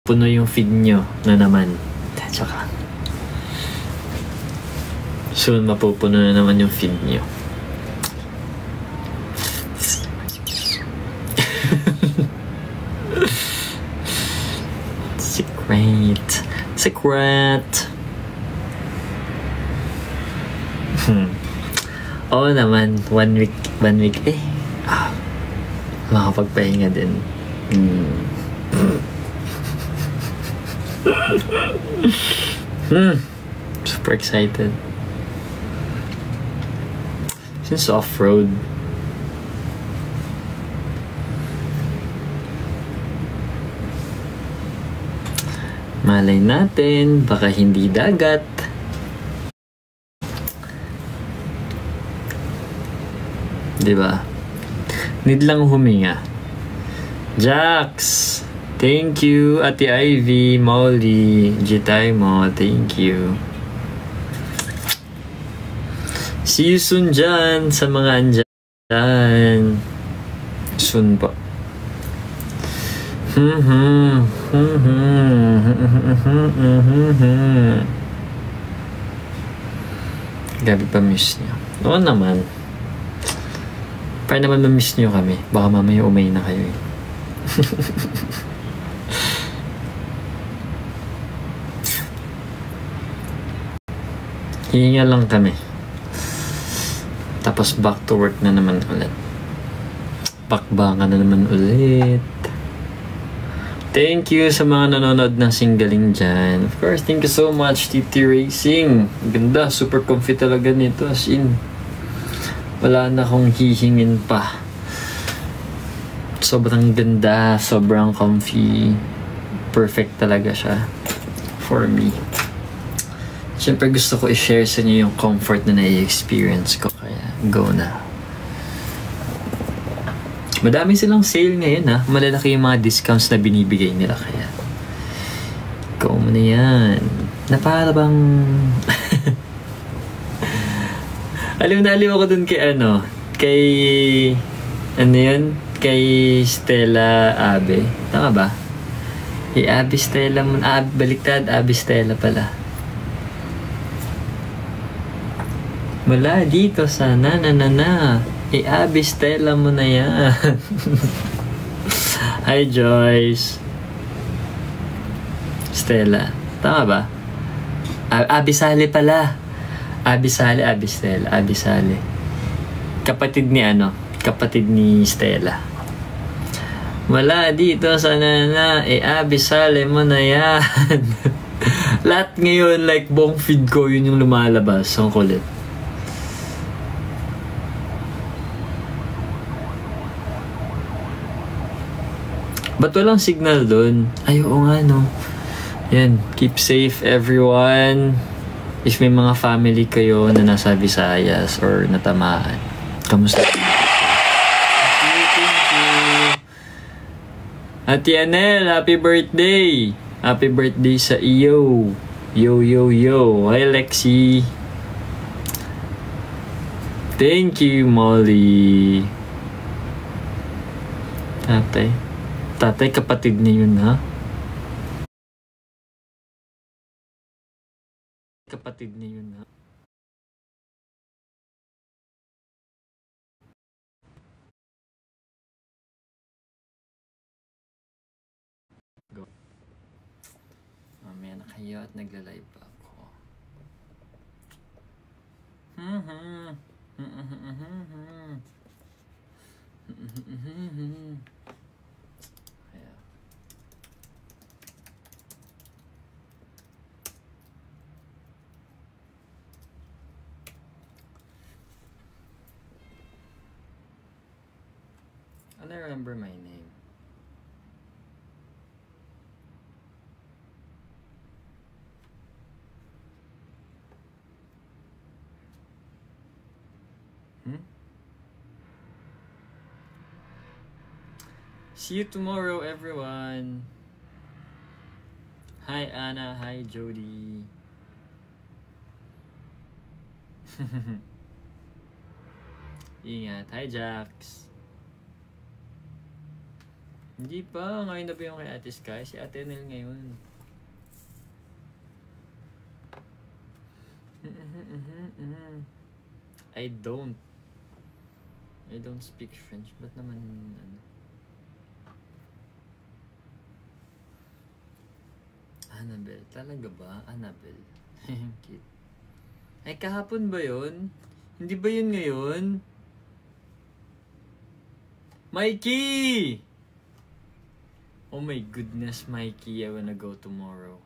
puno yung feed nyo na naman. Joke lang. Soon mapupuno na naman yung feed nyo. Secret. Oo naman, one week makapagpahinga din. Super excited. Since off-road, malay natin, baka hindi dagat. Diba? Need lang huminga. Jax! Thank you, Ate Ivy, Molly, Jitay mo, thank you. See you soon dyan sa mga andyan. Soon po. Gabi pa miss niyo. Oo naman. Para naman ma-miss niyo kami. Baka mamaya umay na kayo eh. Hihinga lang kami. Tapos back to work na naman ulit. Bakbakan na naman ulit. Thank you sa mga nanonood ng Singgaling dyan. Of course, thank you so much, TT Racing. Ganda, super comfy talaga nito. As in, wala na akong hihingin pa. Sobrang ganda, sobrang comfy. Perfect talaga siya for me. Siyempre gusto ko i-share sa inyo yung comfort na nai-experience ko. Kaya go na. Madami silang sale ngayon ha. Malalaki yung mga discounts na binibigay nila. Kaya go mo na yan. Na para bang aliw na aliw ako dun kay kay Stella Abe. Tama ba? Kay Abby Stella mo. Baliktad, Abby Stella pala. Wala dito sana na. Abby Stella mo na yan. Hi Joyce. Stella. Tama ba? Abby Sale pala. Abby Sale, Abby Stella. Abby Sale. Kapatid ni Stella. Wala dito sana na. Abby Sale mo na yan. Lahat ngayon, like buong feed ko, yun yung lumalabas. Ang kulit. Ba't walang signal dun? Ay, oo nga, no. Yan. Keep safe, everyone. If may mga family kayo na nasa Visayas or natamaan, kamusta? Thank you. Ate Anel, happy birthday! Happy birthday sa iyo. Yo. Hi, Lexi. Thank you, Molly. Tatay, kapatid niyo yun, ha? Kapatid niyo yun, ha? Go. Mamaya na kayo at nagla-live pa ako. I don't remember my name. See you tomorrow, everyone. Hi, Anna. Hi, Jody. Ingat. Hi, Jax. Hindi pa. Ngayon na ba yung kay Ate Sky? Si Ate Nel ngayon. I don't speak French. Ba't naman, ano? Annabelle. Talaga ba? Annabelle. Cute. Ay, kahapon ba yun? Hindi ba yun ngayon? Mikey! Oh my goodness, Mikey. I wanna go tomorrow.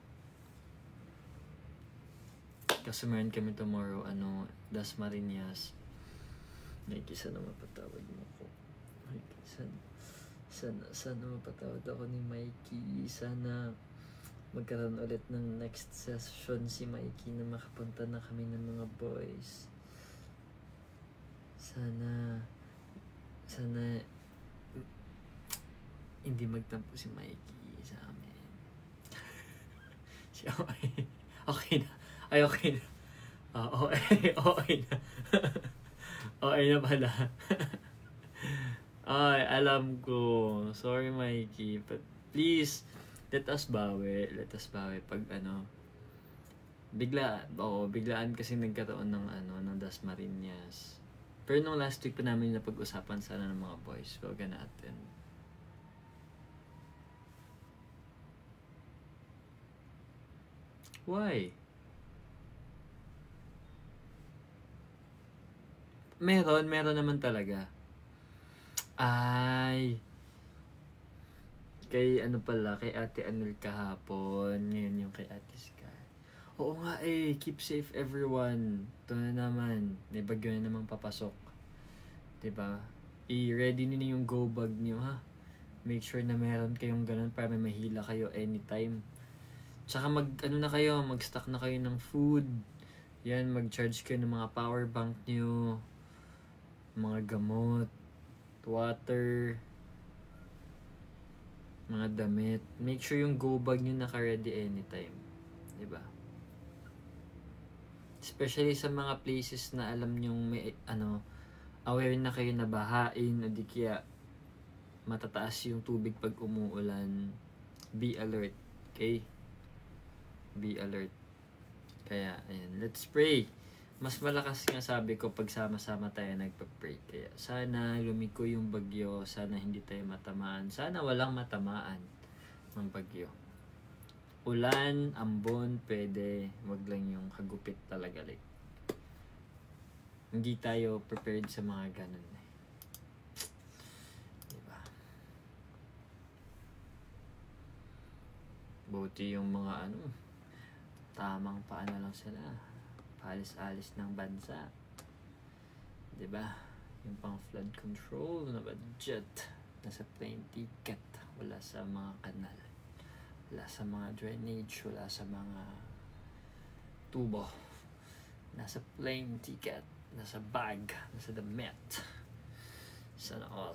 Kasi meron kami tomorrow, Dasmariñas. Mikey, sana mapatawad mo ko. Mikey, sana mapatawad ako ni Mikey. Sana magkaroon ulit ng next session si Mikey na makapunta na kami ng mga boys. Sana hindi magtampo si Mikey sa amin. Okay na. Ay, okay na. Okay na. Okay na pala. Ay, alam ko. Sorry, Mikey. But please, let us bawi pag biglaan kasi nagkaroon ng Dasmariñas. Pero nung last week pa namin napag-usapan sana ng mga boys. Huwag natin. Why? Meron naman talaga. Ay, kay kay Ate Anil kahapon. Ngayon yung kay Ate Sky. Oo nga keep safe everyone. Ito na naman. May bagyo na namang papasok. Diba? I-ready niyo yung go bag niyo, ha? Make sure na meron kayong ganun para may mahila kayo anytime. Tsaka mag-stock na kayo ng food. Yan, mag-charge kayo ng mga power bank niyo. Mga gamot. Water. Mga damit. Make sure yung go bag niyo naka-ready anytime. Diba? Especially sa mga places na alam nyong may, aware na kayo na bahain o di kaya matataas yung tubig pag umuulan. Be alert. Okay? Be alert. Kaya, ayan. Let's pray. Mas malakas nga sabi ko pag sama-sama tayo nagpa-pray. Kaya sana lumiko yung bagyo. Sana hindi tayo matamaan. Sana walang matamaan ng bagyo. Ulan, ambon, pwede. Wag lang yung hagupit talaga. Like, hindi tayo prepared sa mga ganun. Diba? Buti yung mga tamang paano lang sila. Paalis-alis ng bansa. Diba? Yung pang flood control na budget. Nasa plane ticket. Wala sa mga kanal. Wala sa mga drainage. Wala sa mga tubo. Nasa plane ticket. Nasa bag. Nasa damit. Sana all.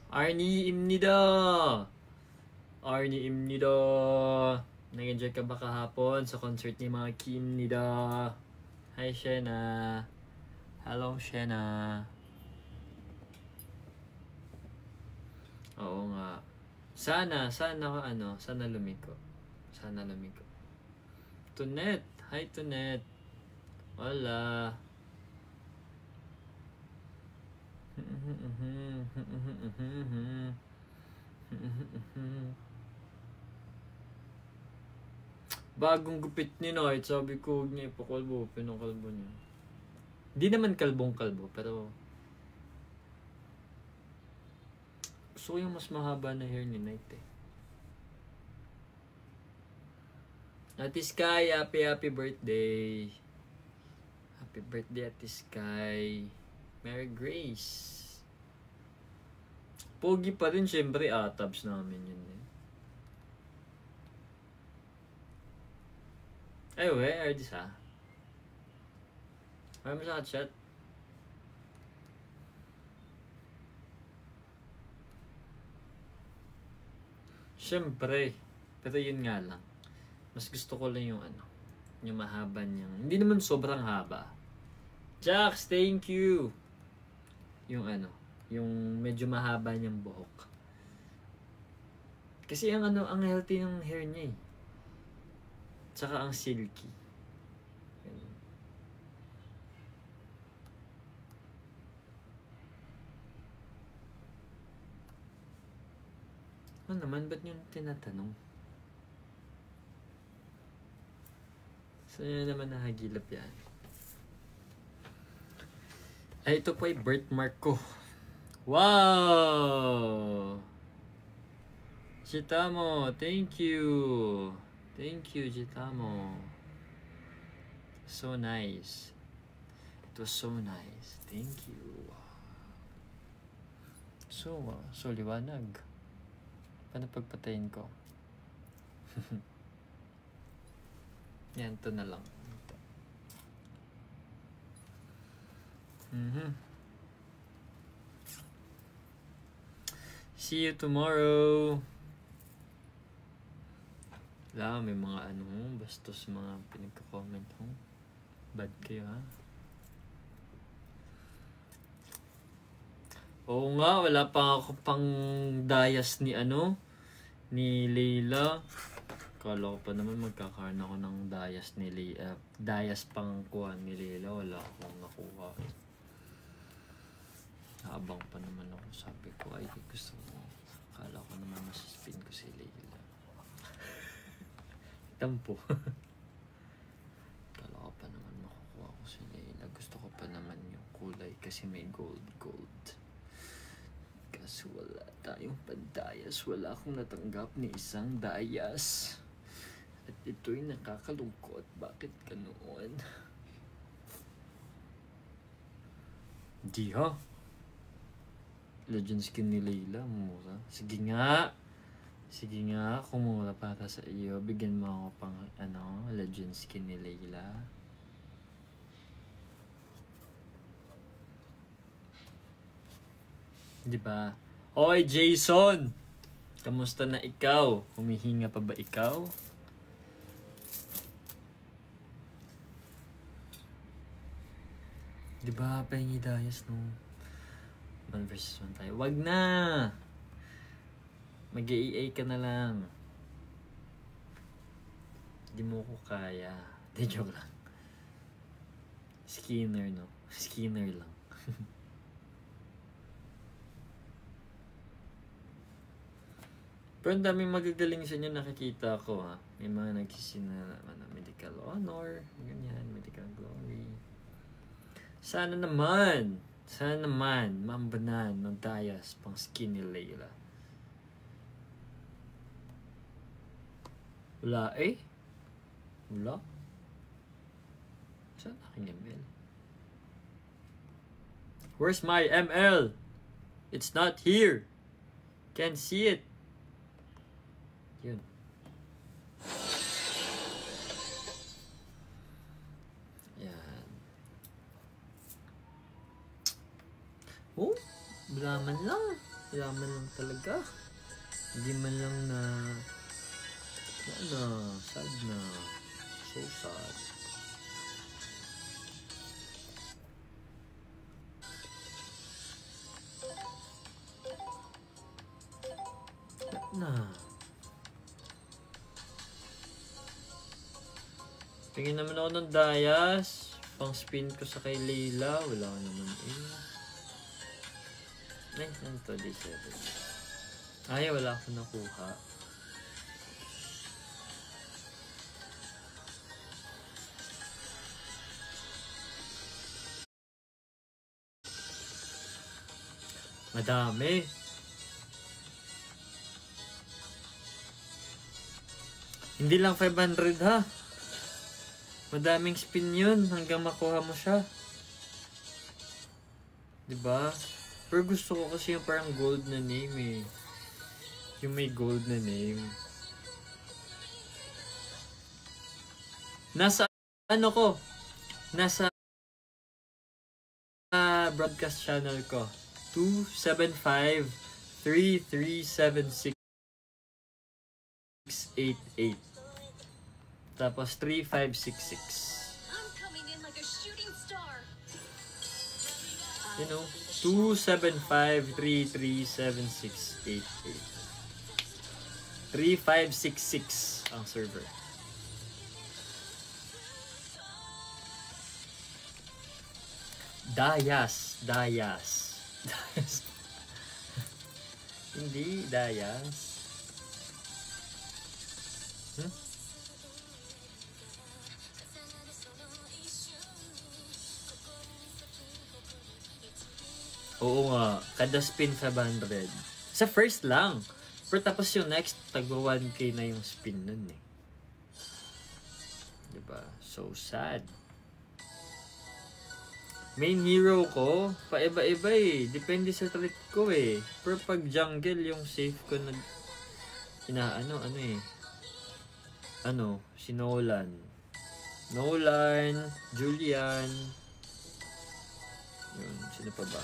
Arnie입니다. Nag-enjoy ka ba kahapon sa concert ni mga Kimnida? Hi, Shena. Hello, Shena. Oo nga. Sana lumiko. Tunet. Hi, Tunet. Hola. Bagong gupit ni Night. Sabi ko, huwag niya ipakalbo. Pinakalbo niya. Di naman kalbong-kalbo, pero gusto ko yung mas mahaba na hair ni Night Ate Sky, happy birthday. Happy birthday, Ate Sky. Mary Grace. Pogi pa rin, syempre, atabs namin yun Ay, where this Ay mo sa chat. Syempre. Pero yun nga lang. Mas gusto ko lang yung Yung mahaba niyang, hindi naman sobrang haba. Jax, thank you! Yung ano, yung medyo mahaba niyang buhok. Kasi ang ano, ang healthy ng hair niya eh. Tsaka ang silky. Ganun. Ano naman, ba't yung tinatanong? Saan nyo naman nahagilap yan? Ay, ito po ay birthmark ko. Wow! Chitamo, thank you! Thank you, Chitamo. So nice. It was so nice. Thank you. So liwanag. Paano pagpatayin ko? Yan, ito na lang. See you tomorrow. Wala, may mga ano, bastos mga pinagka-comment ho. Bad kayo ha. Oo nga, wala pa ako pang dayas ni ano, ni Leila. Kala ko pa naman magkakaroon ako ng dayas ni Leila. Dayas pang kuha ni Leila, wala akong nakuha. Habang pa naman ako, sabi ko, ay gusto mo. Kala ko naman masispin ko si Leila. Tampo. Kala ko pa naman makukuha ko si Leila. Gusto ko pa naman yung kulay kasi may gold. Kaso wala tayong pandayas. Wala akong natanggap ni isang dayas. At ito'y nakakalungkot. Bakit ganoon? Di ha? Legend skin ni Leila. Mura. Sige nga, kumura para sa iyo. Bigyan mo ako pang legend skin ni Leila. Diba? Hoy, Jason! Kamusta na ikaw? Humihinga pa ba ikaw? Diba, pahingi dayas no? 1 versus 1 tayo. Wag na! Mag-EA ka na lang. Hindi mo ko kaya. Di, joke lang. Skinner, no? Skinner lang. Pero ang daming magagaling sa inyo nakikita ko ha. May mga nagsisina medical honor, ganyan, medical glory. Sana naman maambanan ng dayas pang skin ni Leila. Wala eh. Wala. Saan aking ML? Where's my ML? It's not here. Can't see it. Yun. Yan. Oh, wala man lang talaga. Hindi man lang na sad na. So sad. Na. Tingin naman ako ng dayas. Pang spin ko sa kay Leila. Wala naman eh. Ay, ano to? D7. Ay, wala akong nakuha. Madami. Hindi lang 500 ha. Madaming spin yun hanggang makuha mo siya. Diba? Pero gusto ko kasi yung parang gold na name eh. Yung may gold na name. Nasa ano ko? Nasa broadcast channel ko. 275-3376-88. Tapos 3566. I'm coming in like a shooting star. You know, 275337688. 3566 ang server. Dayas. Hindi Dayas. Oo nga, kada spin 500. Sa first lang. Pero tapos yung next, tagwa 1K na yung spin nun eh. Diba? So sad. Main hero ko, paiba-iba eh. Depende sa trip ko eh. Pero pag jungle, yung safe ko na si Nolan. Julian. Yun, sino pa ba?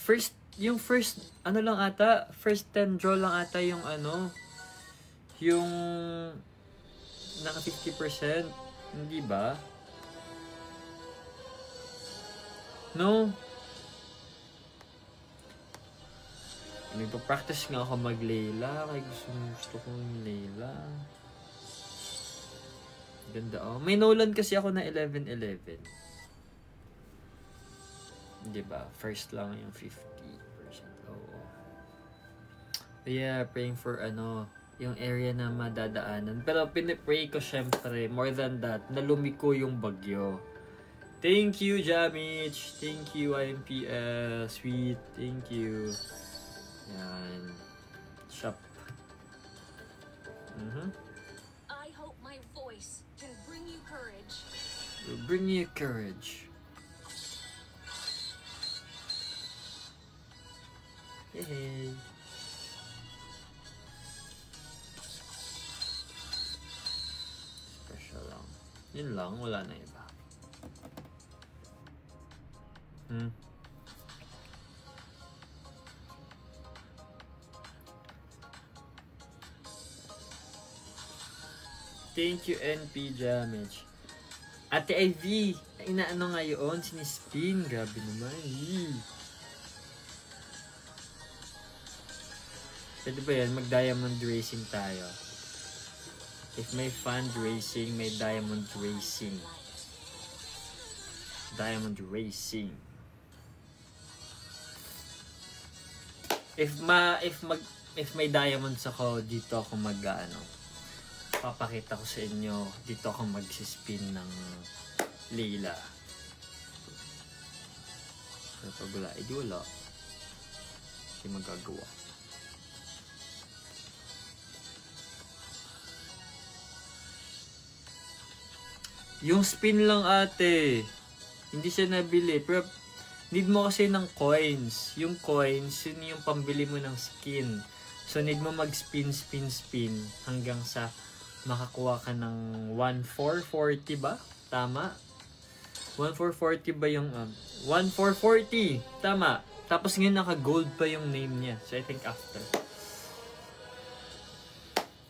First 10 draw lang ata yung yung naka 50%, hindi ba? No? Nagpa-practice nga ako mag-Layla, kaya gusto ko yung Layla. Ganda oh. May Nolan kasi ako na 11-11. Diba? First lang yung 50%. Oo. Yeah, praying for yung area na madadaanan. Pero pinipray ko syempre, more than that, na lumiko yung bagyo. Thank you, Jamich. Thank you, IMPL. Sweet. Thank you. Yan. Shop. I hope my voice can bring you courage. Will bring you courage. Hey. Special lang. Yun lang, wala na iba. Thank you, NP Damage. Ate Ivy, inaano ngayon? Sinispin. Grabe naman. Pwede ba yan? Mag-diamond racing tayo. If may fundraising, may diamond racing. Diamond racing. If may diamonds ako, dito ako papakita ko sa inyo, dito ako magsispin ng Layla. So pag wala, edi wala. Hindi magagawa. Yung spin lang ate, hindi siya nabili. Pero need mo kasi ng coins. Yung coins, yun yung pambili mo ng skin. So need mo mag-spin hanggang sa makakuha ka ng 1,440 ba? Tama? 1,440 ba yung 1,440. Tama. Tapos ngayon naka-gold pa yung name niya. So I think after.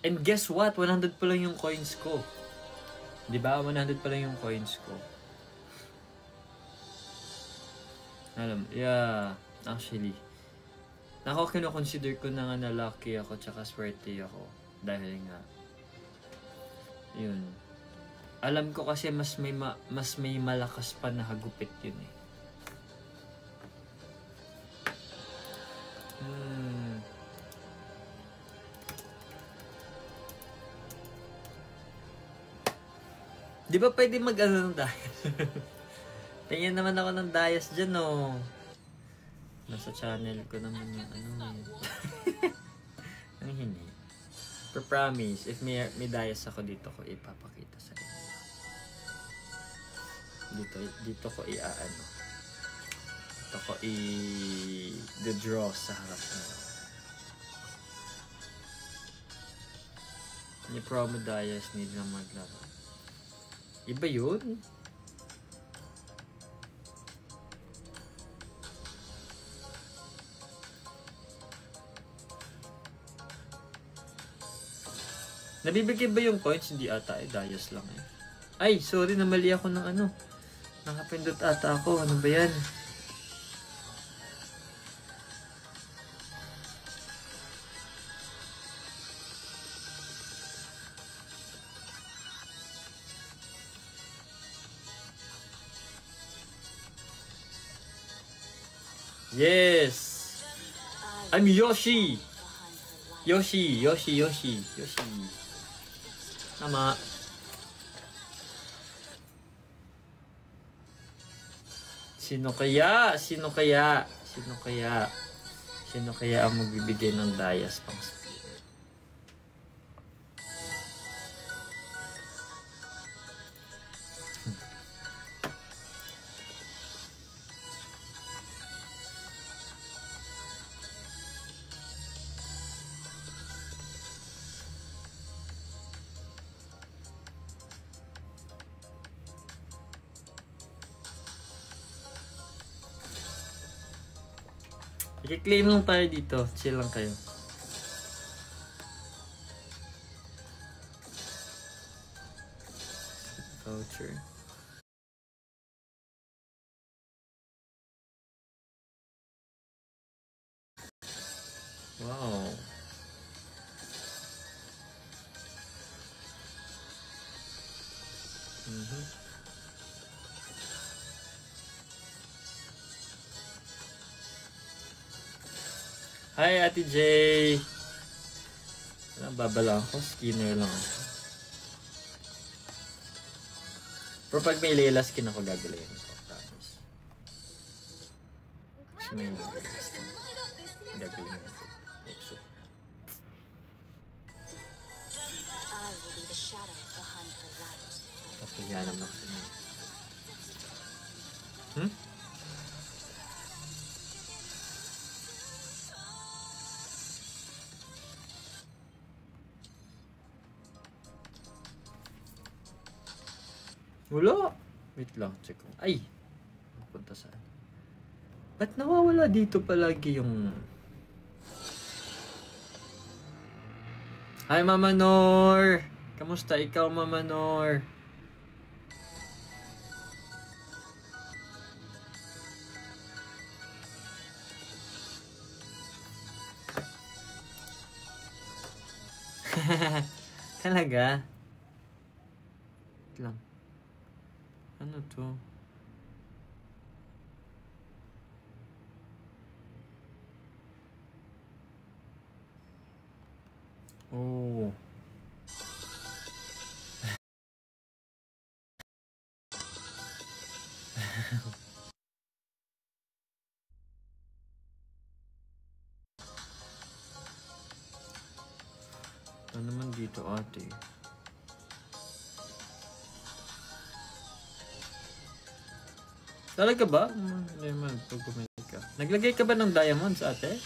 And guess what? 100 pa lang yung coins ko. Diba? 100 pa lang yung coins ko. Yeah. Actually. Kino-consider ko na nga na lucky ako tsaka swerte ako. Dahil nga yun. Alam ko kasi mas may malakas pa na hagupit yun eh. Di ba pwede mag-ano ng dayas? Tingnan naman ako ng dayas dyan oh. Nasa channel ko naman yung ang hindi. Pero promise, if may dayas ako dito ko ipapakita sa inyo. Dito ko Dito ko i-draw sa harap nyo. Ni promo dayas need lang maglaro. Iba yun? Nabibigay ba yung coins? Hindi ata eh. Dayos lang eh. Ay, sorry. Namali ako ng ano. Nakapindot ata ako. Ano ba yan? Yes! I'm Yoshi! Yoshi! Tama. Sino kaya ang magbibigay ng dayas pang spear? I-claim lang tayo dito. Chill lang kayo. Voucher. Wow. Hi, Ate J! Babala ako. Skinner lang ako. Pero pag may Layla skin ako, gagalayin ko. Tapos. Kasi may Layla skin. Gagalayin ko. So. Papayanan ako sa niya. Wala! Wait lang, check ko. Ay! Napunta saan? Ba't nawawala dito palagi yung... Hi, Mama Nor! Kamusta ikaw, Mama Nor? Talaga? Wait lang. Ano to? Oh. Ano naman dito, ate? Talaga ba? Hindi naman, pag bumili ka. Naglagay ka ba ng diamonds, ate?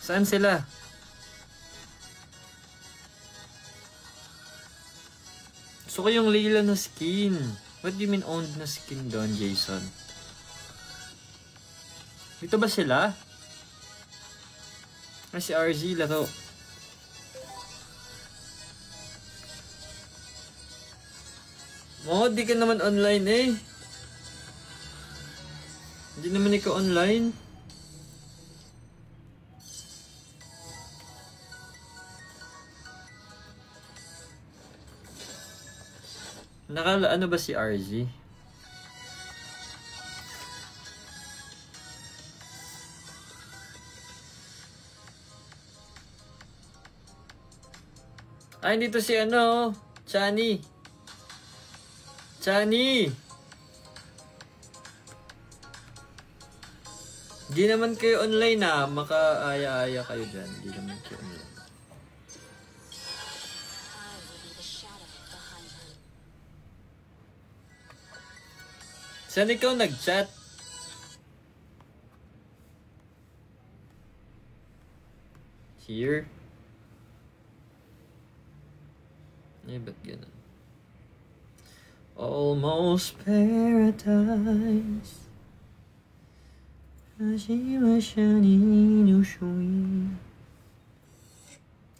Saan sila? Gusto ko yung Layla na skin. What do you mean owned na skin doon, Jason? Dito ba sila? Ay, si RZ laro. Di ka naman online eh. Hindi naman ikaw online. Ano ba si RZ? Ay, dito si ano, Chani. Di naman kayo online ah. Maka-aya-aya kayo dyan. Di naman kayo online. Saan ikaw nag-chat? Here? Eh, ba't ganun? almost paradise.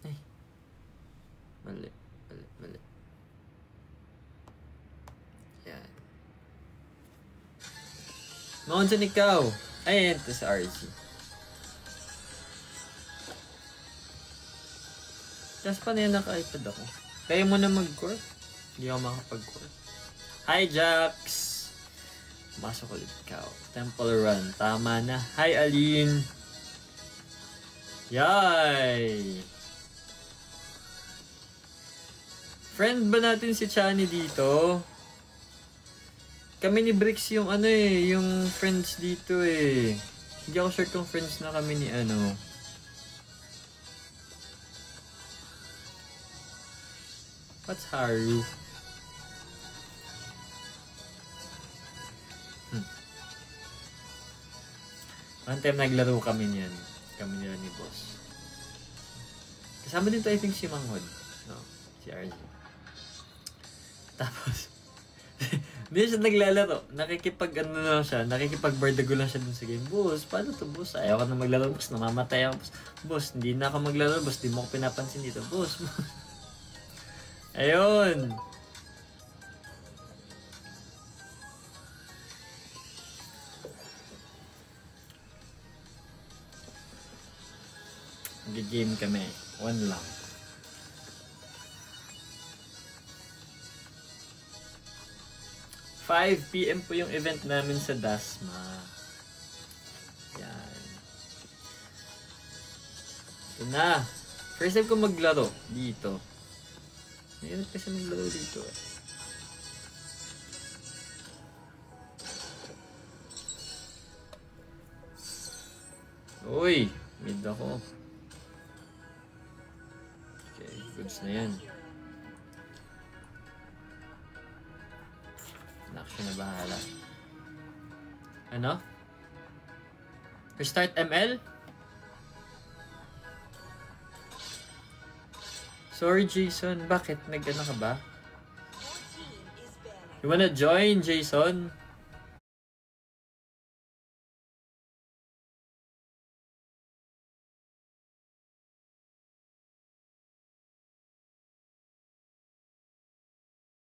Ay. Mali. Yan. Maunsan ikaw. Ay, ito sa RG. Tapos pa na yan naka-iPad ako. Kaya mo na mag-court. Hindi ako makapag-court. Hi, Jax! Masok ulit ikaw. Temple Run. Tama na. Hi, Aline! Yay! Friend ba natin si Chani dito? Kami ni Bricks yung yung friends dito eh. Hindi ako sure kung friends na kami ni What's Haru? One time naglaro kami niyan. Kami nila ni Boss. Kasama din to I think si Manghod. No, si RJ. Tapos, hindi siya naglalaro. Nakikipag-bardago lang siya dun sa game. Boss, paano to boss? Ayaw ko na maglaro, boss. Namamatay ako, boss. Boss, hindi na ako maglaro, boss. Di mo ko pinapansin dito, boss. Ayun. Nag-game kami. One lang. 5 PM po yung event namin sa Dasma. Yan. Ito na. First time ko maglaro dito. Mayroon kasi maglaro dito eh. Uy! Mid ako. Okay, goods na yan. Action na bahala. Ano? Restart ML? Sorry, Jason. Bakit? Nag-ano ka ba? You wanna join, Jason?